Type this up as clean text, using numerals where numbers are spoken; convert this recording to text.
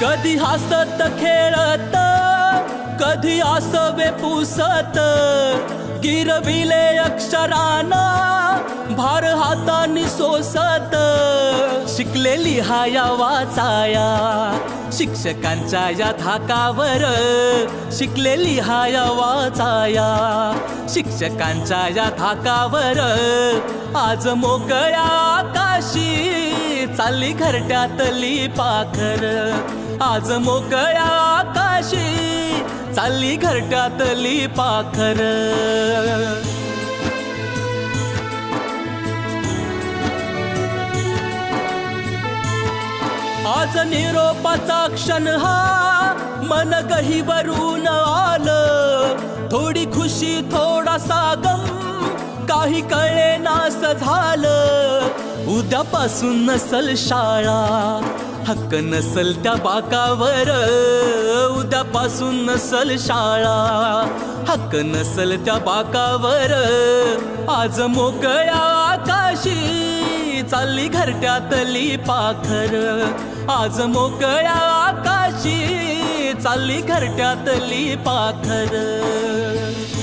कधी हसत खेळत कधी आसवे पुसत गिरविले अक्षराना भार हातानी सोसत शिकले लिहाया वाचाया शिक्षकांच्या या धाकावर शिकले लिहाया वाचाया शिक्षकांच्या या धाकावर आज मोकळ्या आकाशी चालली घरट्यातली पाखर आज मोकळ्या आकाशी चालली घरट्यातली पाखर आज निरोपाचा क्षण हा मन गहिवरून आलं थोडी खुशी थोडासा गम काही कळे नास झालं उद्यापासून नसल शाळा हक्क नसल त्या बाकावर उद्यापासून नसल शाळा हक्क नसल त्या बाकावर आज मोकळ्या आकाशी चालली घरट्यातली पाखर आज मोकळ्या आकाशी चालली घरट्यातली पाखर।